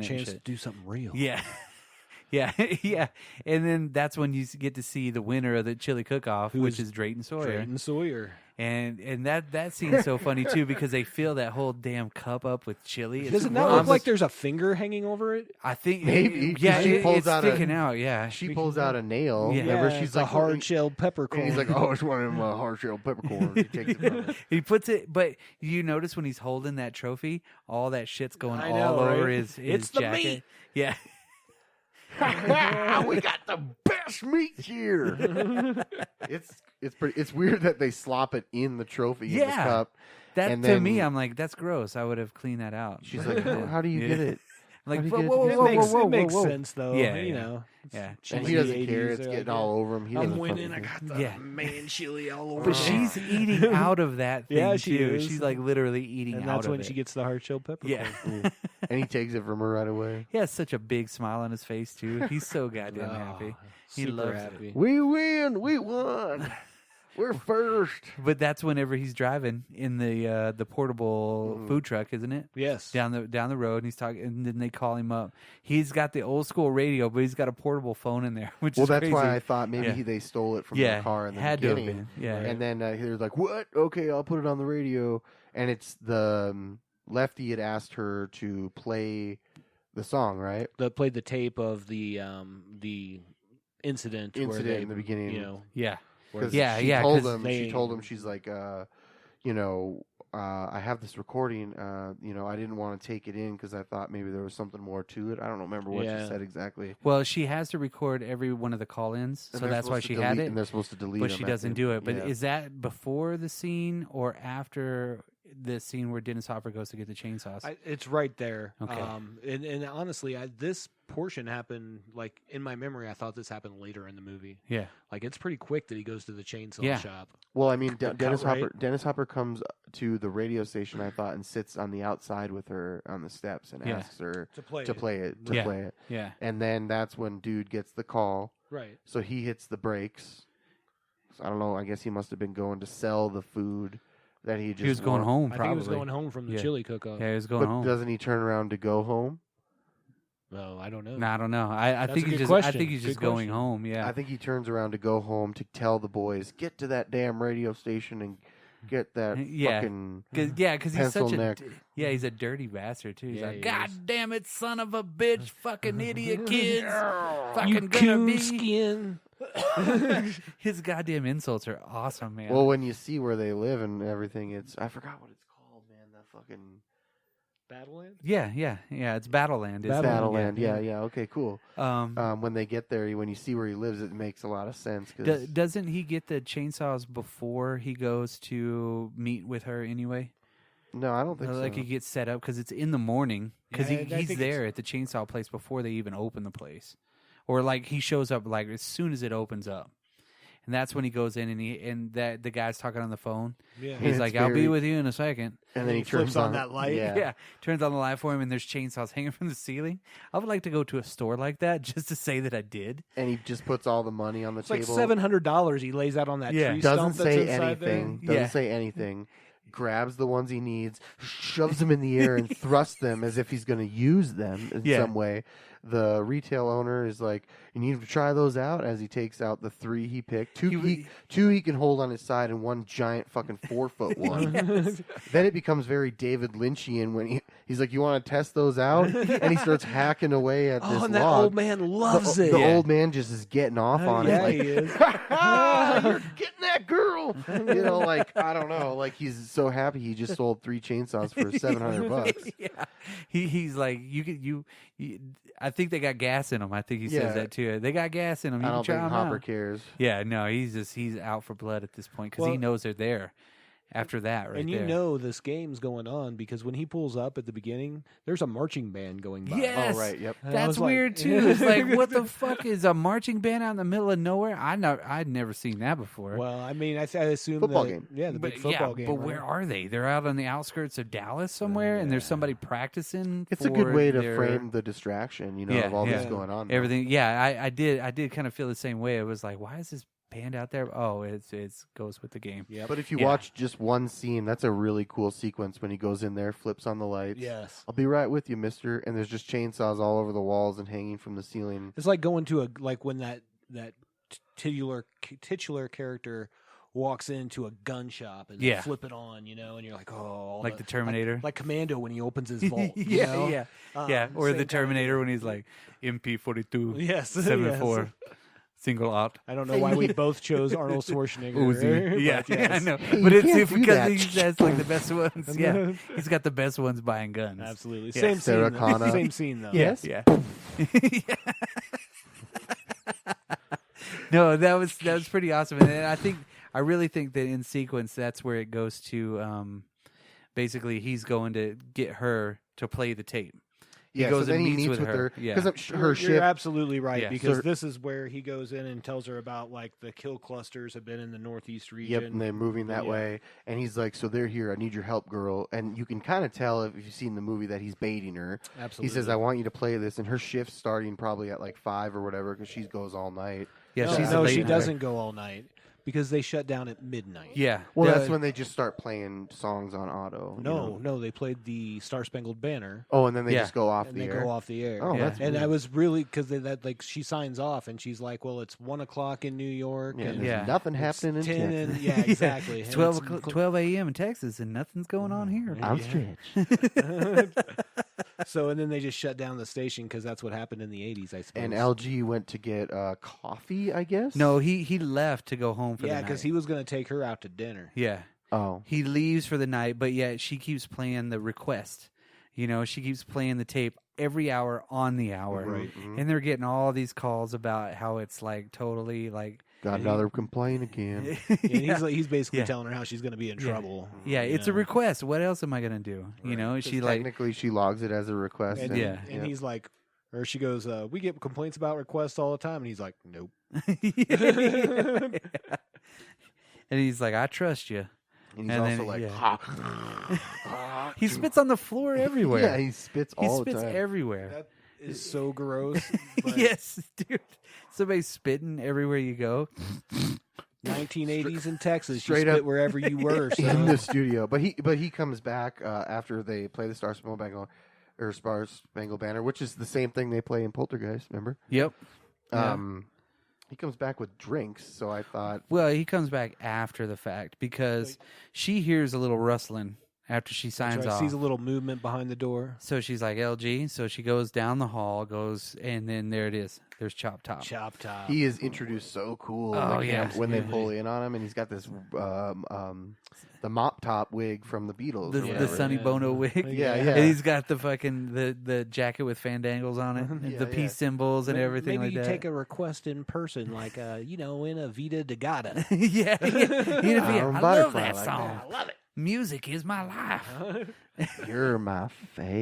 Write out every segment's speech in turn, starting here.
it. Chance to do something real. Yeah. Yeah, yeah, and then that's when you get to see the winner of the chili cook-off, which is Drayton Sawyer. Drayton Sawyer. And that scene's so funny too because they fill that whole damn cup up with chili. Does it not look like there's a finger hanging over it? I think maybe. Yeah, it's sticking out. Yeah, she pulls out a nail. Yeah. Remember, she's like hard shelled peppercorn. And he's like, "Oh, it's one of them hard shelled peppercorns." He takes it from her. He puts it, but you notice when he's holding that trophy, all that shit's going I all know, over right? his It's jacket. the meat. Yeah. We got the best meat here. It's weird that they slop it in the trophy in the cup. That and to then, me, I'm like, that's gross. I would have cleaned that out. She's like, "How do you get it?" I'm like, How do you whoa, get whoa, it? whoa, It makes sense though. Yeah, you yeah. know. Yeah. And he doesn't care. It's getting all over him. He I'm doesn't winning. I fucking got the man chili all over. But she's eating out of that thing Yeah, she too. is. She's like literally eating and out that's of when it. she gets the hard shelled peppercorn. Yeah. and he takes it from her right away. He has such a big smile on his face too. He's so goddamn happy. He Super loves happy. it. We win. We won. We're first. But that's whenever he's driving in the portable food truck, isn't it? Yes. Down the road, and he's talking, and then they call him up. He's got the old school radio, but he's got a portable phone in there, which is that's crazy. why I thought maybe they stole it from the car in the had to have beginning. been. Yeah, And then he was like, "What? Okay, I'll put it on the radio." And it's the Lefty had asked her to play the song, right? That played the tape of the incident where they, in the beginning. You know, yeah. Because Yeah, she yeah, told 'cause him. She told him, she's like, I have this recording. I didn't want to take it in because I thought maybe there was something more to it. I don't remember what she said exactly. Well, she has to record every one of the call-ins, so that's why she had it. And they're supposed to delete but them she at doesn't the- do it. But yeah. is that before the scene or after the scene where Dennis Hopper goes to get the chainsaws? it's right there. Okay. And honestly, this portion happened like in my memory. I thought this happened later in the movie. Yeah. Like it's pretty quick that he goes to the chainsaw shop. Well, I mean, Dennis right? Hopper comes to the radio station, I thought, and sits on the outside with her on the steps and asks her to play it. Yeah. And then that's when dude gets the call. Right. So he hits the brakes. So I don't know. I guess he must have been going to sell the food that he just. He was going home. I Probably. think he was going home from the chili cook-off. Yeah, he was going But home. doesn't he turn around to go home? No, I don't know. No, I don't know. I think he's just. I think he's just going home. Yeah. I think he turns around to go home to tell the boys, get to that damn radio station and get that fucking because he's pencil such neck. he's a dirty bastard too. He's Yeah, like, he God is. damn it, son of a bitch, fucking idiot kids, fucking You gonna be. coonskin. His goddamn insults are awesome, man. Well, when you see where they live and everything, I forgot what it's called, man. That fucking Battleland? yeah. It's Battleland. Isn't it? Battleland. Yeah. Okay, cool. Um, When they get there, when you see where he lives, it makes a lot of sense. Cause doesn't he get the chainsaws before he goes to meet with her anyway? no, I don't think so. Like he gets set up because it's in the morning because Yeah, I he's think there at the chainsaw place before they even open the place, or like he shows up like as soon as it opens up, and that's when he goes in and the guy's talking on the phone. Yeah. He's It's like, "I'll be with you in a second." and then he flips turns on that light. Yeah. Turns on the light for him, and there's chainsaws hanging from the ceiling. I would like to go to a store like that just to say that I did. And he just puts all the money on the It's like table. $700 he lays out on that Yeah. tree Doesn't stump that's say inside anything. there. Doesn't say anything. Grabs the ones he needs, shoves them in the air, and thrusts them as if he's going to use them in some way. The retail owner is like, "You need to try those out." As he takes out the 3 he picked, two he can hold on his side, and one giant fucking 4-foot one. Then it becomes very David Lynchian when he's like, "You want to test those out?" And he starts hacking away at this and that log. old man loves it. The old man just is getting off on yeah, it. he is. You're getting that girl. Like I don't know. Like he's so happy he just sold 3 chainsaws for $700. Yeah, he's like, you. I think they got gas in them. I think he says that too. They got gas in them. You I can don't try think 'em Hopper out. cares. Yeah, no, he's out for blood at this point because he knows they're there. After that, right and you there. know this game's going on because when he pulls up at the beginning, there's a marching band going by. Yes. Oh right, yep. And I That's was like- weird too. It's like, what the fuck is a marching band out in the middle of nowhere? I'd never seen that before. Well, I mean, I assume Football that, game. Yeah, the big football game. But right? where are they? They're out on the outskirts of Dallas somewhere, and there's somebody practicing. It's a good way to their- frame the distraction, of all this yeah. going on. now. Everything. Yeah, I did kind of feel the same way. It was like, why is this band out there. Oh, it's goes with the game. Yeah. But if you Yeah. watch just one scene, that's a really cool sequence when he goes in there, flips on the lights. Yes. I'll be right with you, mister. And there's just chainsaws all over the walls and hanging from the ceiling. It's like going to when that titular character walks into a gun shop and they flip it on, and you're like, oh, Like the Terminator. like Commando when he opens his vault. Yeah. Or same the kind Terminator of- when he's like MP42 Yes, 74 yes. single out. I don't know why we both chose Arnold Schwarzenegger. Uzi. Yeah, but yes. I know. Hey, But you it's can't do because that. he has like the best ones. Yeah, he's got the best ones buying guns. Absolutely. Yeah. Same Sarah scene. Connor. Same scene though. Yes. Yeah. No, that was pretty awesome, and I really think that in sequence that's where it goes to. Basically, he's going to get her to play the tape. Yeah, goes so then and he meets meets with with her. her. Because Yeah. her You're ship. absolutely right Yeah. because So- this is where he goes in and tells her about like the kill clusters have been in the northeast region. Yep, and they're moving that Yeah. way. And he's like, so they're here. I need your help, girl. And you can kind of tell if you've seen the movie that he's baiting her. Absolutely. He says, I want you to play this. And her shift's starting probably at like 5 or whatever because she goes all night. Yeah, no, she's a no, late she night. doesn't go all night because they shut down at midnight. Yeah. Well, The- that's when they just start playing songs on auto. No, they played the Star Spangled Banner. Oh, and then they Yeah. just go off And the they air. go off the air. Oh, Yeah. that's And weird. I was really because that like she signs off and she's like, well, it's 1:00 in New York Yeah, and there's Yeah. nothing it's happening in 10 Texas. and yeah, exactly. It's And 12, it's- 12 a.m. in Texas, and nothing's going on here. I'm Yeah. stretched. So and then they just shut down the station because that's what happened in the 80s, I suppose. And LG went to get coffee, I guess? No, he left to go home for yeah, the night. because he was going to take her out to dinner. Yeah. Oh. He leaves for the night, but yet she keeps playing the request. She keeps playing the tape every hour on the hour. Right. Mhm. And they're getting all these calls about how it's like totally like Got another complaint again. And he's basically Yeah. telling her how she's going to be in Yeah. trouble. yeah, you it's a know. request. What else am I gonna do? She like Technically, she logs it as a request. And, Yeah. and he's like, or she goes, we get complaints about requests all the time. And he's like, nope. and he's like, I trust you. And he's and also then- like, yeah. He spits on the floor everywhere. Yeah, he spits He all spits the time. everywhere. That is so gross. But Yes, dude. Somebody's spitting everywhere you go. 1980s in Texas, Straight you spit up wherever you were. So. in the studio. But he comes back after they play the Star Spangled Banner, which is the same thing they play in Poltergeist. Remember? Yep. Yeah. He comes back with drinks, so I thought, Well, he comes back after the fact because she hears a little rustling after she signs off. Sees a little movement behind the door. So she's like, LG. So she goes down the hall, and then there it is. There's Chop Top. Chop top. he is introduced so cool. in Oh, the camp yeah. when they pull in on him, and he's got this the mop top wig from the Beatles. The, or the whatever. Sonny Bono wig. Yeah, And yeah. he's got the fucking the jacket with fandangles on it, Yeah, the peace symbols and everything Maybe like you that. take a request in person, like in a Vita da Gata. yeah, I love Butterfly that like song. that. I love it. Music is my life. You're my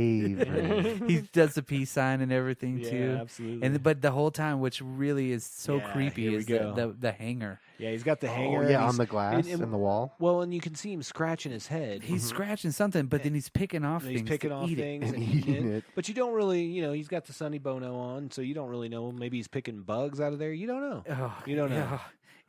favorite. He does the peace sign and everything Yeah, too. absolutely. But the whole time, which really is so Yeah, creepy, here we is go. the hanger. Yeah, he's got the hanger. Oh, and yeah, he's- on the glass and- and the wall. Well, and you can see him scratching his head. He's scratching something, but then he's picking off And he's things. picking to off eat it. things And and eating eating it. it. But you don't really, he's got the Sonny Bono on, so you don't really know. Maybe he's picking bugs out of there. You don't know. Oh, You don't know. yeah.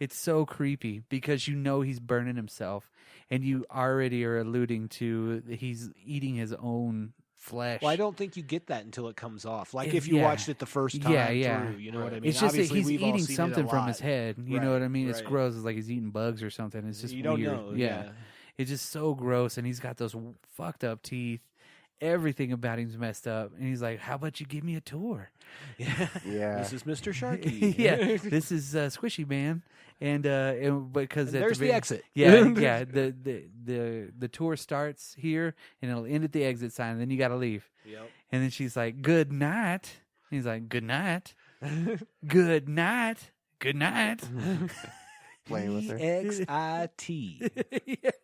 It's so creepy because he's burning himself, and you already are alluding to he's eating his own flesh. Well, I don't think you get that until it comes off. Like It- if you yeah. watched it the first time Yeah. through, you know what I mean? It's just that Obviously, he's we've all eating seen it a something from lot. his head. You know Right, what I mean? It's right. gross. It's like he's eating bugs or something. It's just You don't weird. know. Yeah. It's just so gross, and he's got those fucked up teeth. Everything about him's messed up, and he's like, "How about you give me a tour?" Yeah. Yeah. This is Mr. Sharky. yeah, this is Squishy Man, and because And at there's the very- exit. Yeah, yeah. The tour starts here, and it'll end at the exit sign. And then you got to leave. Yep. And then she's like, "Good night." And he's like, "Good night, good night, good night." Playing with her. EXIT. Yes.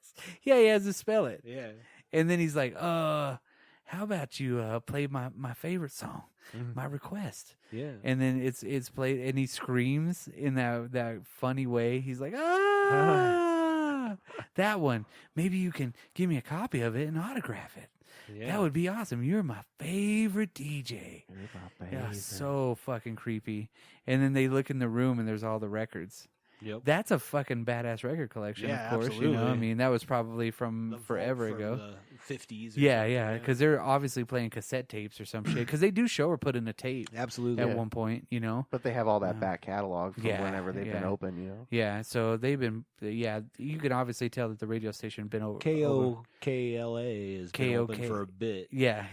Yeah, he has to spell it. Yeah. And then he's like, how about you play my favorite song, Mm-hmm. my request?" Yeah. And then it's played, and he screams in that funny way. He's like, "Ah, that one. Maybe you can give me a copy of it and autograph it. Yeah. That would be awesome. You're my favorite DJ." You're my Yeah, favorite. so fucking creepy. And then they look in the room, and there's all the records. Yep. That's a fucking badass record collection, Yeah, of course. absolutely. You know, I mean, that was probably from The forever vault ago. from the 50s. Yeah, because they're obviously playing cassette tapes or some shit. Because they do show her put in a tape Absolutely. at one point, you know. But they have all that back catalog from yeah, whenever they've been yeah. open, you know. Yeah, so they've been. Yeah, you can obviously tell that the radio station been over. KOKLA has been open KOK. for a bit. Yeah,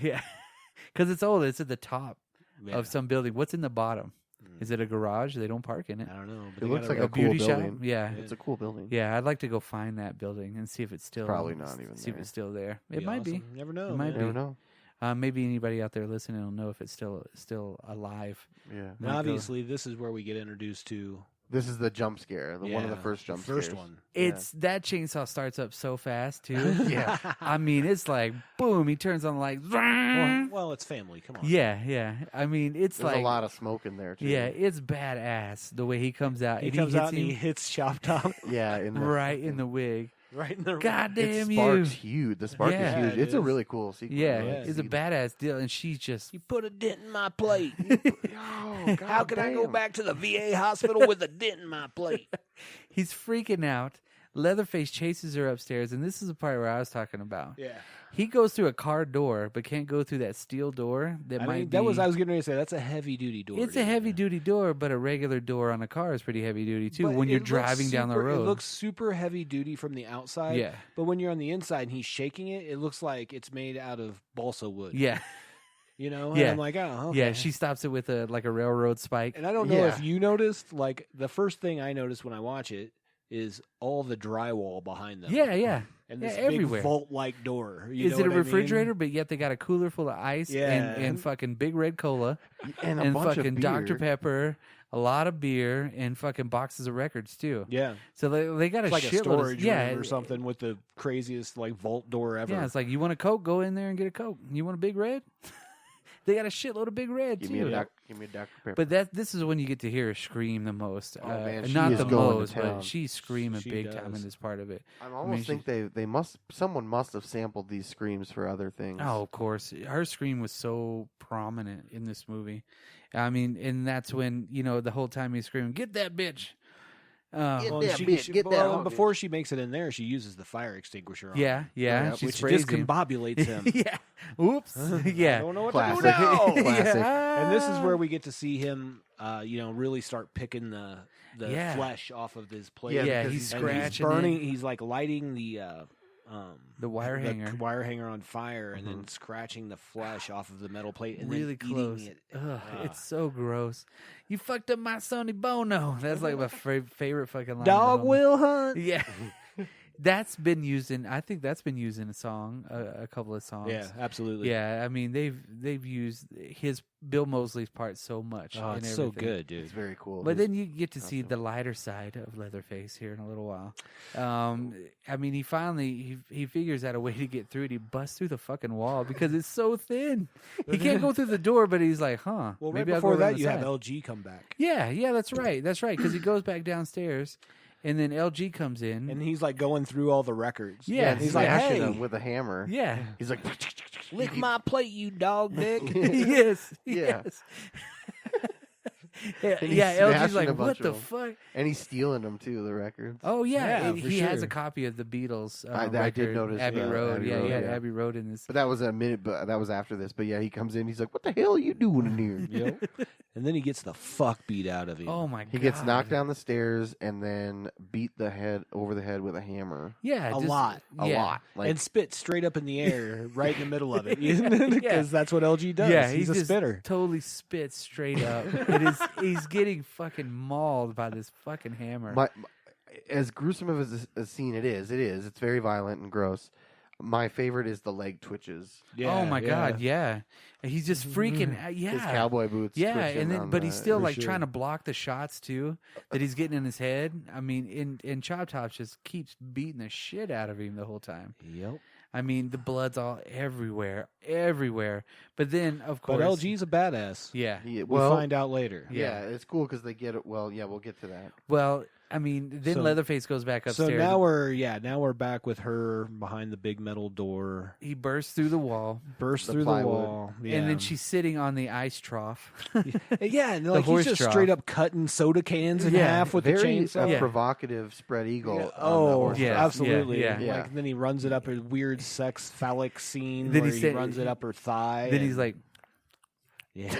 because it's old. It's at the top Yeah. of some building. What's in the bottom? Is it a garage? They don't park in it. I don't know. But It they looks got like a cool beauty building. shop. Yeah. It's a cool building. Yeah, I'd like to go find that building and see if it's still Probably not even see if there. it's still there. It Be might be. awesome. You never know. It might You man. never know. Maybe anybody out there listening will know if it's still alive. Yeah. And Might go- obviously, this is where we get introduced to This is the jump scare, one of the first jump first scares. one. It's that chainsaw starts up so fast too. Yeah. I mean, it's like boom. He turns on the light. Well, it's family. Come on. Yeah. I mean, it's There's like a lot of smoke in there too. yeah, it's badass the way he comes out. He and comes hits out and he him hits Chop Top Yeah. In the, right in the wig. right in the God it damn you! sparks huge. The spark Yeah, is huge. it It's a is. really cool sequence. Yeah, Yeah, it's a badass deal, and she's just You put a dent in my plate. Oh, God How can I go damn. back to the VA hospital with a dent in my plate? he's freaking out. Leatherface chases her upstairs, and this is the part where I was talking about. Yeah. He goes through a car door, but can't go through that steel door. That I might mean, be. I was getting ready to say, that's a heavy duty door. It's a heavy duty door, but a regular door on a car is pretty heavy duty too. But When you're it looks driving down the super- road, It looks super heavy duty from the outside. Yeah. But when you're on the inside and he's shaking it, it looks like it's made out of balsa wood. yeah, You know? Yeah. And I'm like, oh, okay. yeah. She stops it with a railroad spike. And I don't know Yeah. if you noticed, like, the first thing I noticed when I watch it is all the drywall behind them. Yeah. And Yeah, this everywhere. big vault-like door. You Is know it a what I mean? refrigerator? But yet they got a cooler full of ice Yeah. and fucking big red cola And a and bunch fucking of beer. Dr. Pepper, a lot of beer, and fucking boxes of records too. Yeah. So they got It's like a shitload storage of room or something with the craziest, like, vault door ever. Yeah, it's like you want a Coke, go in there and get a Coke. You want a Big Red? They got a shitload of Big Red Give too. me a Dr. Pepper. But this is when you get to hear her scream the most. Oh, man, she not is the going to most, town. but she's screaming She big time in does. this part of it. I almost think someone must have sampled these screams for other things. Oh, of course. Her scream was so prominent in this movie. I mean, and that's when, the whole time he's screaming, "Get that bitch." Get Well, that she- bitch, she- get that well, hog, before she makes it in there, she uses the fire extinguisher on him, Yeah. She which sprays him. discombobulates him. yeah. Oops. yeah. I don't know what Classic. to do now. Classic. And this is where we get to see him, really start picking the Yeah. flesh off of his plate. Yeah, because he's And scratching He's burning. it. He's like lighting the wire hanger. wire hanger on fire, and then scratching the flesh off of the metal plate, and Really then close. eating it. Ugh, it's so gross. You fucked up my Sonny Bono. That's like my favorite fucking line. Dog of the whole- will hunt. Yeah. That's been used in. I think that's been used in a song, a couple of songs. Yeah, absolutely. Yeah, I mean they've used his Bill Moseley's part so much. Oh, in it's so everything. good, dude. It's very cool. But then you get to see the lighter side of Leatherface here in a little while. I mean, he finally he figures out a way to get through it. He busts through the fucking wall because it's so thin. He can't go through the door, but he's like, "Huh." Well, right maybe I'll go before around that, the you have side. LG come back, Yeah, that's right, because he goes back downstairs, and then LG comes in. and he's like going through all the records. Yeah, and he's like, smashing "Hey, him with a hammer. yeah, He's like, lick my plate, you dog dick." yes, Yeah. yes. yeah, And he's LG's smashing like, a what bunch the of 'em. fuck? and he's stealing them too, the records. Oh yeah, Yeah, and for he has sure. a copy of the Beatles. I did record, notice, Abbey yeah, Road. Abbey Yeah, Road, he had yeah. Abbey Road in this. But that was a minute. But that was after this. But yeah, he comes in. He's like, "What the hell are you doing in here?" Yep. And then he gets the fuck beat out of him. Oh my god, He gets knocked down the stairs and then beat over the head with a hammer. Yeah, A just- lot. A yeah. lot. Like and spit straight up in the air, right in the middle of it, because that's what LG does. Yeah, he's he a just spitter. Totally spits straight up. He's getting fucking mauled by this fucking hammer. as gruesome of a scene it is. It's very violent and gross. My favorite is the leg twitches. Oh my god, yeah. He's just freaking yeah. His cowboy boots. Yeah, twitching and then on but he's still for like sure. trying to block the shots too that he's getting in his head. I mean, in Chop Tops just keeps beating the shit out of him the whole time. Yep. I mean, the blood's all everywhere. But then, of course, But LG's a badass. yeah. He- We find out later. yeah, it's cool because they get it. Well, yeah, we'll get to that. Well, I mean, then Leatherface goes back upstairs. So now we're back with her behind the big metal door. He bursts through the wall. The wall. Yeah. And then she's sitting on the ice trough. Yeah, and like he's just straight up cutting soda cans in half with the chainsaw. Provocative spread eagle. Absolutely. Yeah. Like then he runs it up a weird sex phallic scene where he runs it up her thigh. Then he's like, yeah.